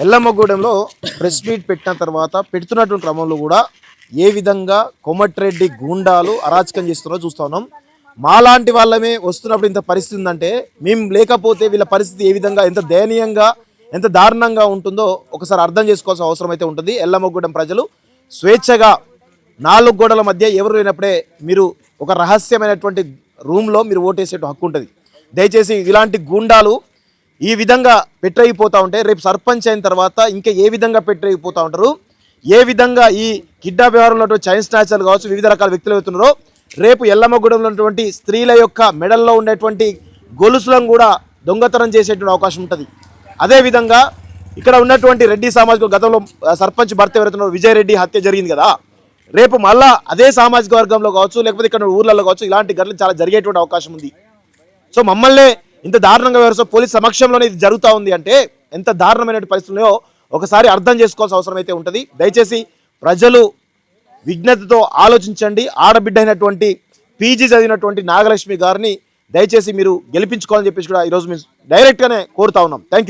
ఎల్లమ్మగూడెంలో press meet పెట్టిన తర్వాత పెడుతున్నటువంటి క్రమంలో కూడా ఏ విధంగా కోమటిరెడ్డి గూండాలు అరాచకం చేస్తున్నారో చూస్తా ఉన్నాం. మాలాంటి వాళ్ళమే వస్తున్నప్పుడు ఇంత పరిస్థితి ఉందంటే మేము లేకపోతే వీళ్ళ పరిస్థితి ఏ విధంగా ఎంత దయనీయంగా ఎంత దారుణంగా ఉంటుందో ఒకసారి అర్థం చేసుకోవాల్సిన అవసరం అయితే ఉంటుంది. ఎల్లమ్మగూడెం ప్రజలు స్వేచ్ఛగా 4 గోడల మధ్య ఎవరు లేనప్పుడే మీరు ఒక రహస్యమైనటువంటి రూమ్లో మీరు ఓటేసే హక్కు ఉంటుంది. దయచేసి ఇలాంటి గూండాలు ఈ విధంగా పెట్టయిపోతూ ఉంటే రేపు సర్పంచ్ అయిన తర్వాత ఇంకా ఏ విధంగా పెట్టయిపోతూ ఉంటారు, ఏ విధంగా ఈ కిడ్నాప్ వ్యవహారంలో చైన్ స్నాచర్లు కావచ్చు వివిధ రకాల వ్యక్తులు అవుతున్నారో రేపు ఎల్లమ్మగూడెంలో ఉన్నటువంటి స్త్రీల యొక్క మెడల్లో ఉండేటువంటి గొలుసులను కూడా దొంగతనం చేసేటువంటి అవకాశం ఉంటుంది. అదేవిధంగా ఇక్కడ ఉన్నటువంటి రెడ్డి సామాజిక గతంలో సర్పంచ్ భర్త ఎవరైతున్నారో విజయ్ రెడ్డి హత్య జరిగింది కదా, రేపు మళ్ళా అదే సామాజిక వర్గంలో కావచ్చు లేకపోతే ఇక్కడ ఊర్లలో కావచ్చు ఇలాంటి ఘటనలు చాలా జరిగేటువంటి అవకాశం ఉంది. సో మమ్మల్ని ఇంత దారుణంగా వ్యవహారం పోలీస్ సమక్షంలోనే ఇది జరుగుతూ ఉంది అంటే ఎంత దారుణమైన పరిస్థితుల్లో ఒకసారి అర్థం చేసుకోవాల్సిన అవసరం అయితే ఉంటుంది. దయచేసి ప్రజలు విజ్ఞతతో ఆలోచించండి. ఆడబిడ్డ అయినటువంటి పీజీ చదివినటువంటి నాగలక్ష్మి గారిని దయచేసి మీరు గెలిపించుకోవాలని చెప్పేసి కూడా ఈరోజు మేము డైరెక్ట్గానే కోరుతా ఉన్నాం. Thank you.